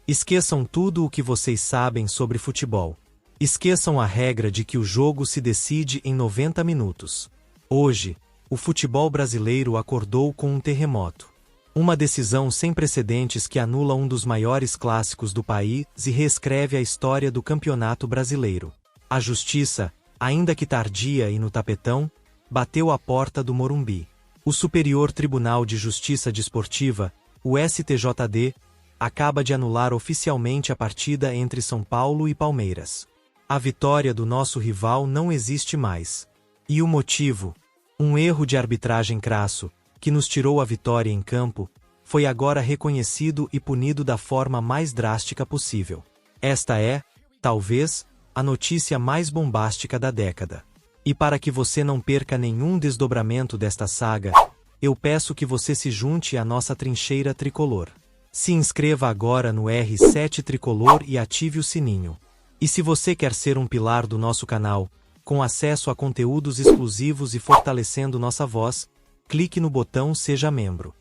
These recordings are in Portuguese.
Esqueçam tudo o que vocês sabem sobre futebol. Esqueçam a regra de que o jogo se decide em 90 minutos. Hoje, o futebol brasileiro acordou com um terremoto. Uma decisão sem precedentes que anula um dos maiores clássicos do país e reescreve a história do Campeonato Brasileiro. A justiça, ainda que tardia e no tapetão, bateu à porta do Morumbi. O Superior Tribunal de Justiça Desportiva, o STJD, acaba de anular oficialmente a partida entre São Paulo e Palmeiras. A vitória do nosso rival não existe mais. E o motivo? Um erro de arbitragem crasso, que nos tirou a vitória em campo, foi agora reconhecido e punido da forma mais drástica possível. Esta é, talvez, a notícia mais bombástica da década. E para que você não perca nenhum desdobramento desta saga, eu peço que você se junte à nossa trincheira tricolor. Se inscreva agora no R7 Tricolor e ative o sininho. E se você quer ser um pilar do nosso canal, com acesso a conteúdos exclusivos e fortalecendo nossa voz, clique no botão Seja Membro.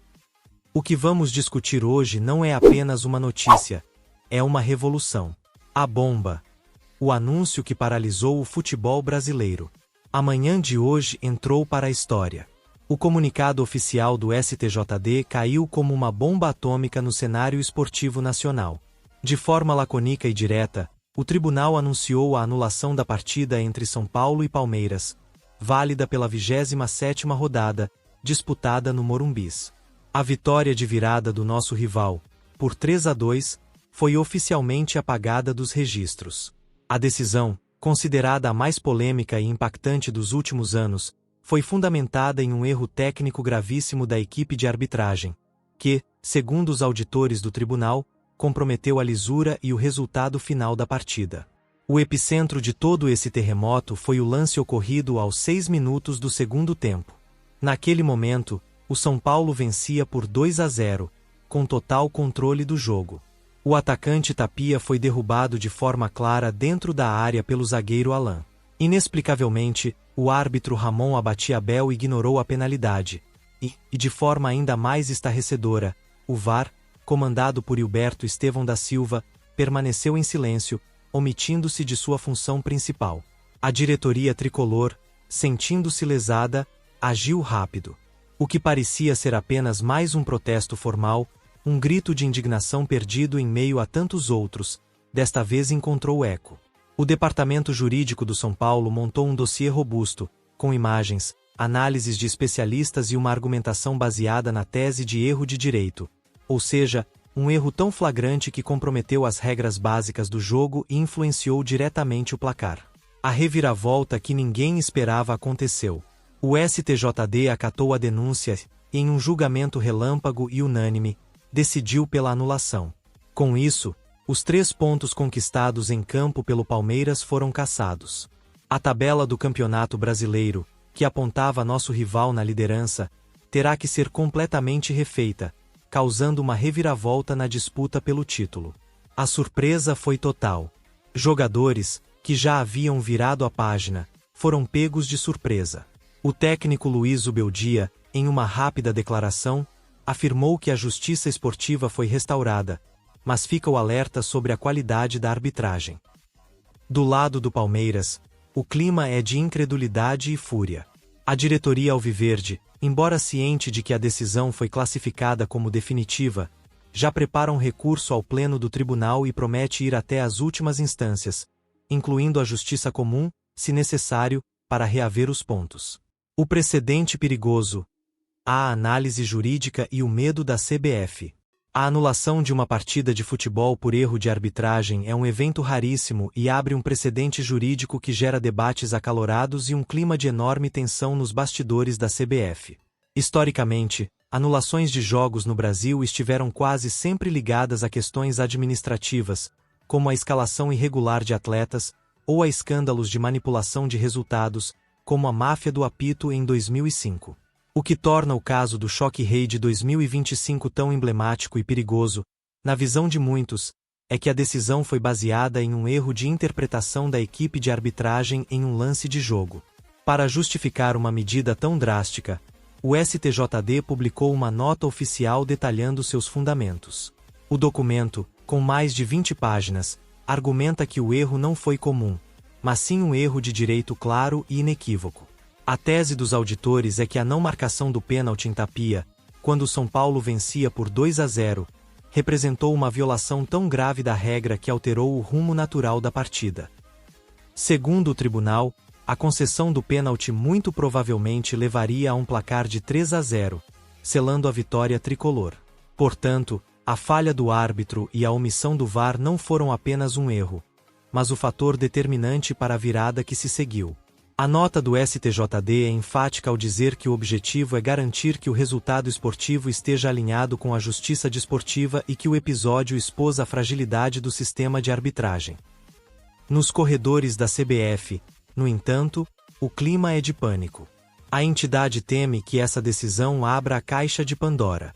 O que vamos discutir hoje não é apenas uma notícia, é uma revolução. A bomba. O anúncio que paralisou o futebol brasileiro. A manhã de hoje entrou para a história. O comunicado oficial do STJD caiu como uma bomba atômica no cenário esportivo nacional. De forma lacônica e direta, o tribunal anunciou a anulação da partida entre São Paulo e Palmeiras, válida pela 27ª rodada, disputada no Morumbis. A vitória de virada do nosso rival, por 3-2, foi oficialmente apagada dos registros. A decisão, considerada a mais polêmica e impactante dos últimos anos, foi fundamentada em um erro técnico gravíssimo da equipe de arbitragem, que, segundo os auditores do tribunal, comprometeu a lisura e o resultado final da partida. O epicentro de todo esse terremoto foi o lance ocorrido aos 6 minutos do segundo tempo. Naquele momento, o São Paulo vencia por 2-0, com total controle do jogo. O atacante Tapia foi derrubado de forma clara dentro da área pelo zagueiro Alain. Inexplicavelmente, o árbitro Ramon Abatiabel ignorou a penalidade, e, de forma ainda mais estarrecedora, o VAR, comandado por Hilberto Estevão da Silva, permaneceu em silêncio, omitindo-se de sua função principal. A diretoria tricolor, sentindo-se lesada, agiu rápido. O que parecia ser apenas mais um protesto formal, um grito de indignação perdido em meio a tantos outros, desta vez encontrou eco. O Departamento Jurídico do São Paulo montou um dossiê robusto, com imagens, análises de especialistas e uma argumentação baseada na tese de erro de direito, ou seja, um erro tão flagrante que comprometeu as regras básicas do jogo e influenciou diretamente o placar. A reviravolta que ninguém esperava aconteceu. O STJD acatou a denúncia e, em um julgamento relâmpago e unânime, decidiu pela anulação. Com isso, os 3 pontos conquistados em campo pelo Palmeiras foram cassados. A tabela do Campeonato Brasileiro, que apontava nosso rival na liderança, terá que ser completamente refeita, causando uma reviravolta na disputa pelo título. A surpresa foi total. Jogadores, que já haviam virado a página, foram pegos de surpresa. O técnico Luiz Ubeldia, em uma rápida declaração, afirmou que a justiça esportiva foi restaurada, mas fica o alerta sobre a qualidade da arbitragem. Do lado do Palmeiras, o clima é de incredulidade e fúria. A diretoria alviverde, embora ciente de que a decisão foi classificada como definitiva, já prepara um recurso ao pleno do tribunal e promete ir até as últimas instâncias, incluindo a justiça comum, se necessário, para reaver os pontos. O precedente perigoso, a análise jurídica e o medo da CBF. A anulação de uma partida de futebol por erro de arbitragem é um evento raríssimo e abre um precedente jurídico que gera debates acalorados e um clima de enorme tensão nos bastidores da CBF. Historicamente, anulações de jogos no Brasil estiveram quase sempre ligadas a questões administrativas, como a escalação irregular de atletas, ou a escândalos de manipulação de resultados, como a máfia do apito em 2005. O que torna o caso do Choque Rei de 2025 tão emblemático e perigoso, na visão de muitos, é que a decisão foi baseada em um erro de interpretação da equipe de arbitragem em um lance de jogo. Para justificar uma medida tão drástica, o STJD publicou uma nota oficial detalhando seus fundamentos. O documento, com mais de 20 páginas, argumenta que o erro não foi comum, mas sim um erro de direito claro e inequívoco. A tese dos auditores é que a não marcação do pênalti em Tapia, quando o São Paulo vencia por 2-0, representou uma violação tão grave da regra que alterou o rumo natural da partida. Segundo o tribunal, a concessão do pênalti muito provavelmente levaria a um placar de 3-0, selando a vitória tricolor. Portanto, a falha do árbitro e a omissão do VAR não foram apenas um erro, mas o fator determinante para a virada que se seguiu. A nota do STJD é enfática ao dizer que o objetivo é garantir que o resultado esportivo esteja alinhado com a justiça desportiva e que o episódio expôs a fragilidade do sistema de arbitragem. Nos corredores da CBF, no entanto, o clima é de pânico. A entidade teme que essa decisão abra a caixa de Pandora.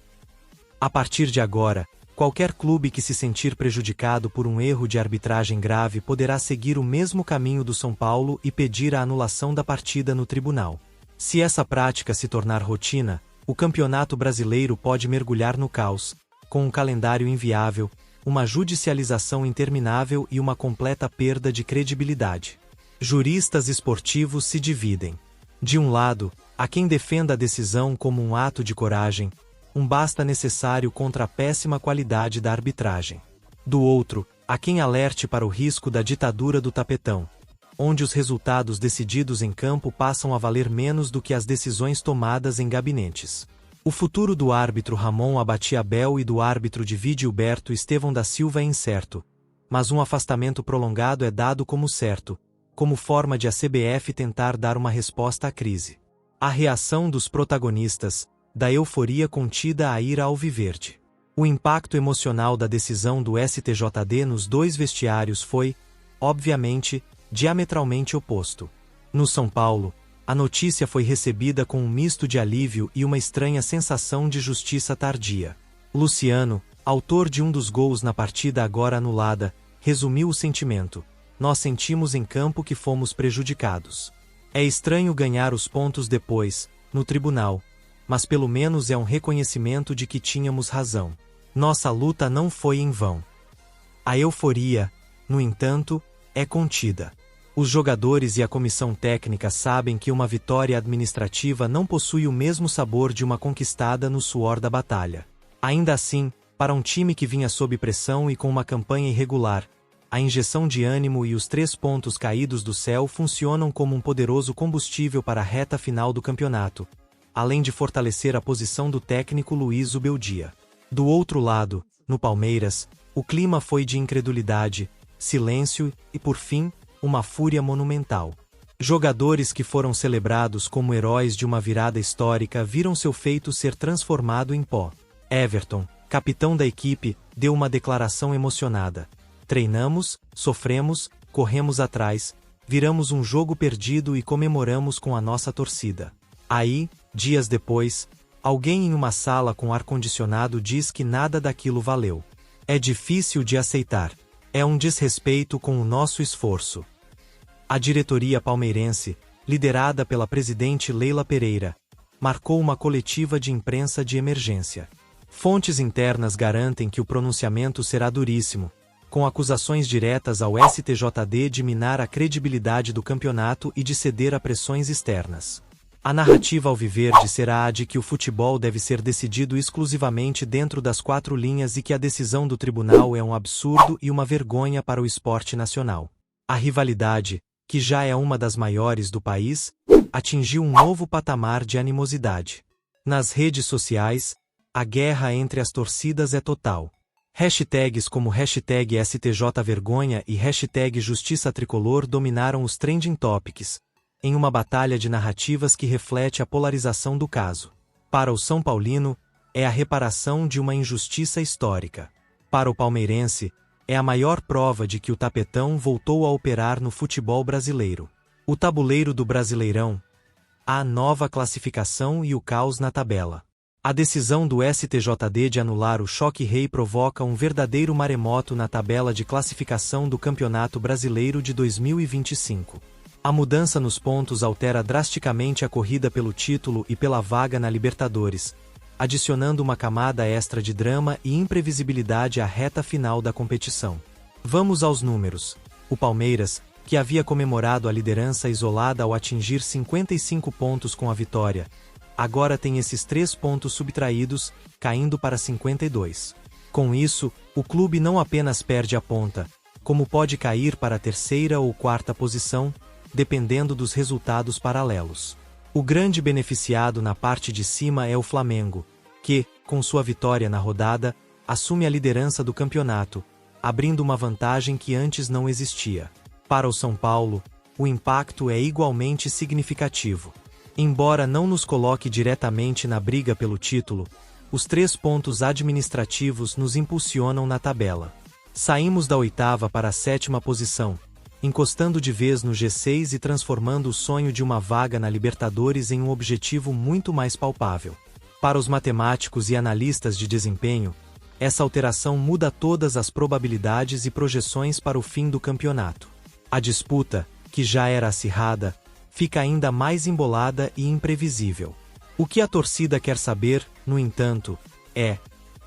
A partir de agora, qualquer clube que se sentir prejudicado por um erro de arbitragem grave poderá seguir o mesmo caminho do São Paulo e pedir a anulação da partida no tribunal. Se essa prática se tornar rotina, o Campeonato Brasileiro pode mergulhar no caos, com um calendário inviável, uma judicialização interminável e uma completa perda de credibilidade. Juristas esportivos se dividem. De um lado, há quem defenda a decisão como um ato de coragem, um basta necessário contra a péssima qualidade da arbitragem. Do outro, há quem alerte para o risco da ditadura do tapetão, onde os resultados decididos em campo passam a valer menos do que as decisões tomadas em gabinetes. O futuro do árbitro Ramon Abate-Abel e do árbitro de vídeo Gilberto Estevão da Silva é incerto, mas um afastamento prolongado é dado como certo, como forma de a CBF tentar dar uma resposta à crise. A reação dos protagonistas, da euforia contida à ira alviverde. O impacto emocional da decisão do STJD nos dois vestiários foi, obviamente, diametralmente oposto. No São Paulo, a notícia foi recebida com um misto de alívio e uma estranha sensação de justiça tardia. Luciano, autor de um dos gols na partida agora anulada, resumiu o sentimento: nós sentimos em campo que fomos prejudicados. É estranho ganhar os pontos depois, no tribunal, mas pelo menos é um reconhecimento de que tínhamos razão. Nossa luta não foi em vão. A euforia, no entanto, é contida. Os jogadores e a comissão técnica sabem que uma vitória administrativa não possui o mesmo sabor de uma conquistada no suor da batalha. Ainda assim, para um time que vinha sob pressão e com uma campanha irregular, a injeção de ânimo e os 3 pontos caídos do céu funcionam como um poderoso combustível para a reta final do campeonato, além de fortalecer a posição do técnico Luiz Ubeldia. Do outro lado, no Palmeiras, o clima foi de incredulidade, silêncio e, por fim, uma fúria monumental. Jogadores que foram celebrados como heróis de uma virada histórica viram seu feito ser transformado em pó. Everton, capitão da equipe, deu uma declaração emocionada: treinamos, sofremos, corremos atrás, viramos um jogo perdido e comemoramos com a nossa torcida. Aí, dias depois, alguém em uma sala com ar-condicionado diz que nada daquilo valeu. É difícil de aceitar. É um desrespeito com o nosso esforço. A diretoria palmeirense, liderada pela presidente Leila Pereira, marcou uma coletiva de imprensa de emergência. Fontes internas garantem que o pronunciamento será duríssimo, com acusações diretas ao STJD de minar a credibilidade do campeonato e de ceder a pressões externas. A narrativa alviverde será a de que o futebol deve ser decidido exclusivamente dentro das 4 linhas e que a decisão do tribunal é um absurdo e uma vergonha para o esporte nacional. A rivalidade, que já é uma das maiores do país, atingiu um novo patamar de animosidade. Nas redes sociais, a guerra entre as torcidas é total. Hashtags como #STJVergonha e #JustiçaTricolor dominaram os trending topics, em uma batalha de narrativas que reflete a polarização do caso. Para o São Paulino, é a reparação de uma injustiça histórica. Para o palmeirense, é a maior prova de que o tapetão voltou a operar no futebol brasileiro. O tabuleiro do Brasileirão, a nova classificação e o caos na tabela. A decisão do STJD de anular o choque-rei provoca um verdadeiro maremoto na tabela de classificação do Campeonato Brasileiro de 2025. A mudança nos pontos altera drasticamente a corrida pelo título e pela vaga na Libertadores, adicionando uma camada extra de drama e imprevisibilidade à reta final da competição. Vamos aos números. O Palmeiras, que havia comemorado a liderança isolada ao atingir 55 pontos com a vitória, agora tem esses 3 pontos subtraídos, caindo para 52. Com isso, o clube não apenas perde a ponta, como pode cair para a 3ª ou 4ª posição, dependendo dos resultados paralelos. O grande beneficiado na parte de cima é o Flamengo, que, com sua vitória na rodada, assume a liderança do campeonato, abrindo uma vantagem que antes não existia. Para o São Paulo, o impacto é igualmente significativo. Embora não nos coloque diretamente na briga pelo título, os 3 pontos administrativos nos impulsionam na tabela. Saímos da 8ª para a 7ª posição, encostando de vez no G6 e transformando o sonho de uma vaga na Libertadores em um objetivo muito mais palpável. Para os matemáticos e analistas de desempenho, essa alteração muda todas as probabilidades e projeções para o fim do campeonato. A disputa, que já era acirrada, fica ainda mais embolada e imprevisível. O que a torcida quer saber, no entanto, é: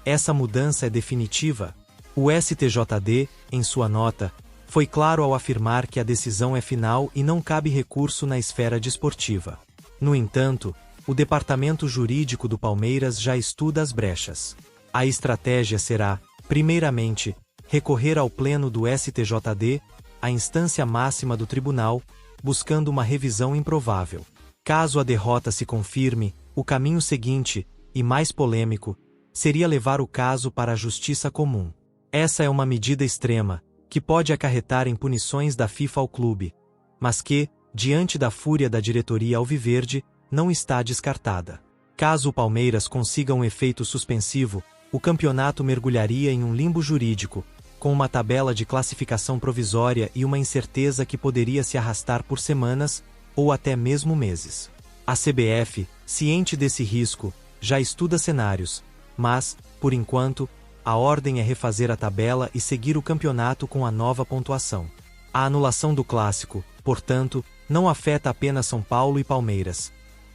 essa mudança é definitiva? O STJD, em sua nota, foi claro ao afirmar que a decisão é final e não cabe recurso na esfera desportiva. No entanto, o departamento jurídico do Palmeiras já estuda as brechas. A estratégia será, primeiramente, recorrer ao pleno do STJD, a instância máxima do tribunal, buscando uma revisão improvável. Caso a derrota se confirme, o caminho seguinte, e mais polêmico, seria levar o caso para a justiça comum. Essa é uma medida extrema, que pode acarretar em punições da FIFA ao clube, mas que, diante da fúria da diretoria alviverde, não está descartada. Caso o Palmeiras consiga um efeito suspensivo, o campeonato mergulharia em um limbo jurídico, com uma tabela de classificação provisória e uma incerteza que poderia se arrastar por semanas, ou até mesmo meses. A CBF, ciente desse risco, já estuda cenários, mas, por enquanto, a ordem é refazer a tabela e seguir o campeonato com a nova pontuação. A anulação do clássico, portanto, não afeta apenas São Paulo e Palmeiras.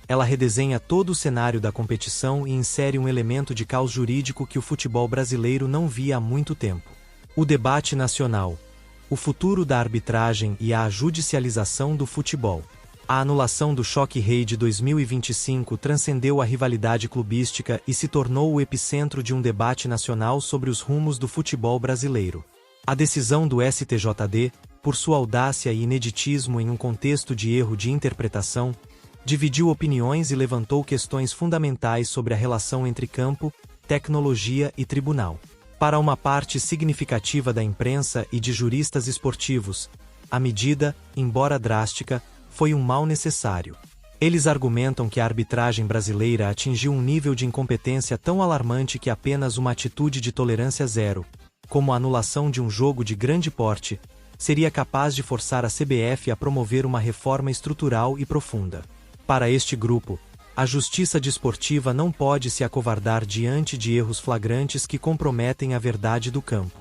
Ela redesenha todo o cenário da competição e insere um elemento de caos jurídico que o futebol brasileiro não via há muito tempo. O debate nacional, o futuro da arbitragem e a judicialização do futebol. A anulação do Choque Rei de 2025 transcendeu a rivalidade clubística e se tornou o epicentro de um debate nacional sobre os rumos do futebol brasileiro. A decisão do STJD, por sua audácia e ineditismo em um contexto de erro de interpretação, dividiu opiniões e levantou questões fundamentais sobre a relação entre campo, tecnologia e tribunal. Para uma parte significativa da imprensa e de juristas esportivos, a medida, embora drástica, foi um mal necessário. Eles argumentam que a arbitragem brasileira atingiu um nível de incompetência tão alarmante que apenas uma atitude de tolerância zero, como a anulação de um jogo de grande porte, seria capaz de forçar a CBF a promover uma reforma estrutural e profunda. Para este grupo, a justiça desportiva não pode se acovardar diante de erros flagrantes que comprometem a verdade do campo.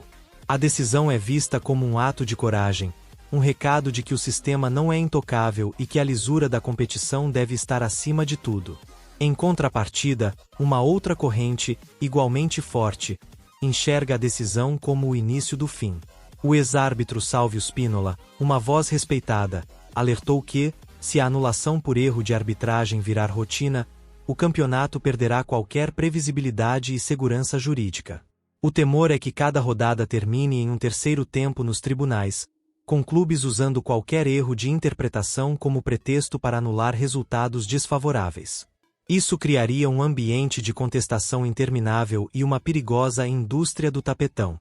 A decisão é vista como um ato de coragem, um recado de que o sistema não é intocável e que a lisura da competição deve estar acima de tudo. Em contrapartida, uma outra corrente, igualmente forte, enxerga a decisão como o início do fim. O ex-árbitro Salvio Spínola, uma voz respeitada, alertou que, se a anulação por erro de arbitragem virar rotina, o campeonato perderá qualquer previsibilidade e segurança jurídica. O temor é que cada rodada termine em um terceiro tempo nos tribunais, com clubes usando qualquer erro de interpretação como pretexto para anular resultados desfavoráveis. Isso criaria um ambiente de contestação interminável e uma perigosa indústria do tapetão.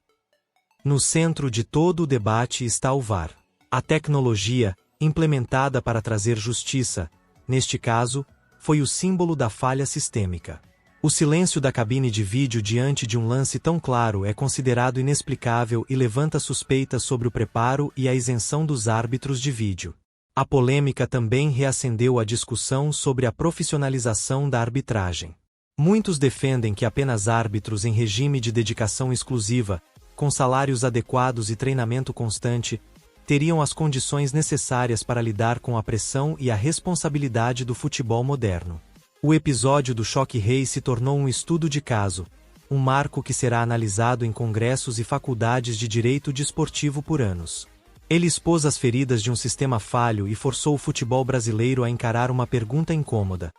No centro de todo o debate está o VAR. A tecnologia, implementada para trazer justiça, neste caso, foi o símbolo da falha sistêmica. O silêncio da cabine de vídeo diante de um lance tão claro é considerado inexplicável e levanta suspeitas sobre o preparo e a isenção dos árbitros de vídeo. A polêmica também reacendeu a discussão sobre a profissionalização da arbitragem. Muitos defendem que apenas árbitros em regime de dedicação exclusiva, com salários adequados e treinamento constante, teriam as condições necessárias para lidar com a pressão e a responsabilidade do futebol moderno. O episódio do Choque Rei se tornou um estudo de caso, um marco que será analisado em congressos e faculdades de direito desportivo por anos. Ele expôs as feridas de um sistema falho e forçou o futebol brasileiro a encarar uma pergunta incômoda.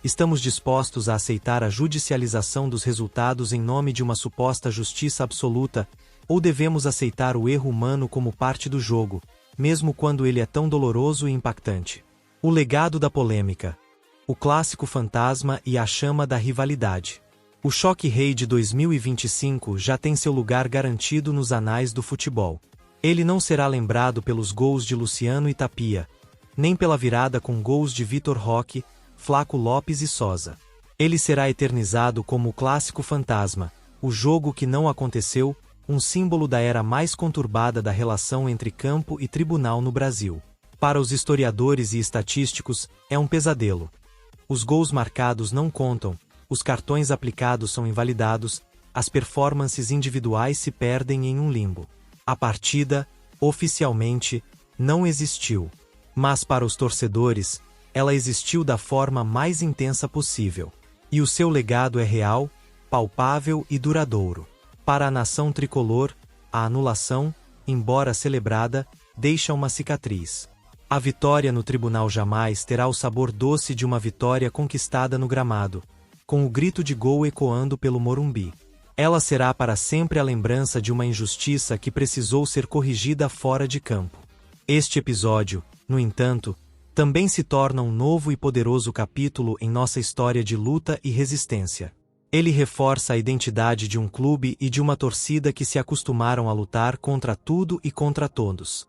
Estamos dispostos a aceitar a judicialização dos resultados em nome de uma suposta justiça absoluta, ou devemos aceitar o erro humano como parte do jogo, mesmo quando ele é tão doloroso e impactante? O legado da polêmica. O clássico fantasma e a chama da rivalidade. O Choque Rei de 2025 já tem seu lugar garantido nos anais do futebol. Ele não será lembrado pelos gols de Luciano e Tapia, nem pela virada com gols de Vitor Roque, Flaco Lopes e Sosa. Ele será eternizado como o clássico fantasma, o jogo que não aconteceu, um símbolo da era mais conturbada da relação entre campo e tribunal no Brasil. Para os historiadores e estatísticos, é um pesadelo. Os gols marcados não contam, os cartões aplicados são invalidados, as performances individuais se perdem em um limbo. A partida, oficialmente, não existiu. Mas para os torcedores, ela existiu da forma mais intensa possível. E o seu legado é real, palpável e duradouro. Para a nação tricolor, a anulação, embora celebrada, deixa uma cicatriz. A vitória no tribunal jamais terá o sabor doce de uma vitória conquistada no gramado, com o grito de gol ecoando pelo Morumbi. Ela será para sempre a lembrança de uma injustiça que precisou ser corrigida fora de campo. Este episódio, no entanto, também se torna um novo e poderoso capítulo em nossa história de luta e resistência. Ele reforça a identidade de um clube e de uma torcida que se acostumaram a lutar contra tudo e contra todos.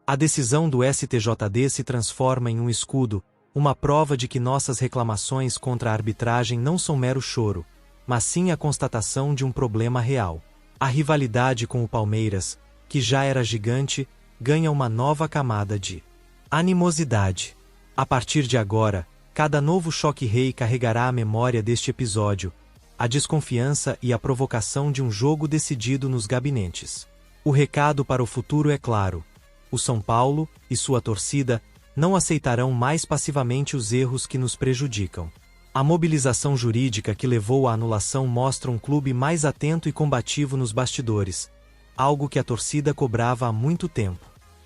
A decisão do STJD se transforma em um escudo, uma prova de que nossas reclamações contra a arbitragem não são mero choro, mas sim a constatação de um problema real. A rivalidade com o Palmeiras, que já era gigante, ganha uma nova camada de animosidade. A partir de agora, cada novo Choque Rei carregará a memória deste episódio, a desconfiança e a provocação de um jogo decidido nos gabinetes. O recado para o futuro é claro: o São Paulo e sua torcida não aceitarão mais passivamente os erros que nos prejudicam. A mobilização jurídica que levou à anulação mostra um clube mais atento e combativo nos bastidores, algo que a torcida cobrava há muito tempo.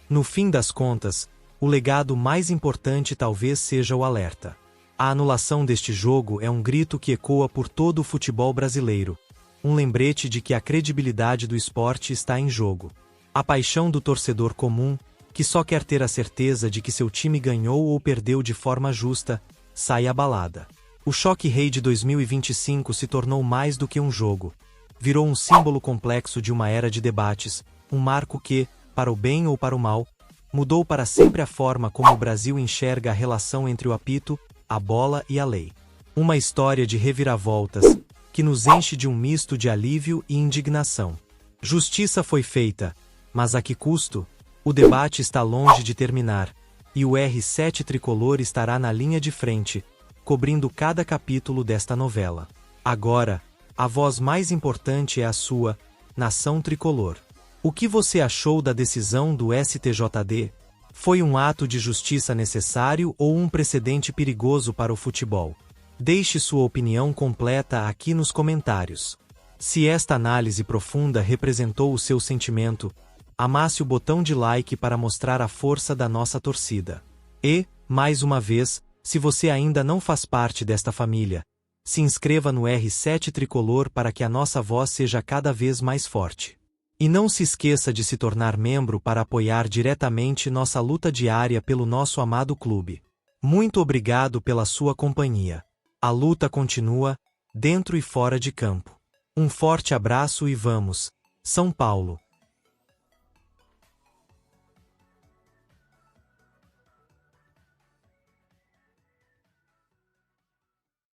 No fim das contas, o legado mais importante talvez seja o alerta. A anulação deste jogo é um grito que ecoa por todo o futebol brasileiro, um lembrete de que a credibilidade do esporte está em jogo. A paixão do torcedor comum, que só quer ter a certeza de que seu time ganhou ou perdeu de forma justa, sai abalada. O Choque Rei de 2025 se tornou mais do que um jogo. Virou um símbolo complexo de uma era de debates, um marco que, para o bem ou para o mal, mudou para sempre a forma como o Brasil enxerga a relação entre o apito, a bola e a lei. Uma história de reviravoltas, que nos enche de um misto de alívio e indignação. Justiça foi feita, mas a que custo? O debate está longe de terminar, e o R7 Tricolor estará na linha de frente, cobrindo cada capítulo desta novela. Agora, a voz mais importante é a sua, nação tricolor. O que você achou da decisão do STJD? Foi um ato de justiça necessário ou um precedente perigoso para o futebol? Deixe sua opinião completa aqui nos comentários. Se esta análise profunda representou o seu sentimento, amasse o botão de like para mostrar a força da nossa torcida. E, mais uma vez, se você ainda não faz parte desta família, se inscreva no R7 Tricolor para que a nossa voz seja cada vez mais forte. E não se esqueça de se tornar membro para apoiar diretamente nossa luta diária pelo nosso amado clube. Muito obrigado pela sua companhia. A luta continua, dentro e fora de campo. Um forte abraço e vamos, São Paulo!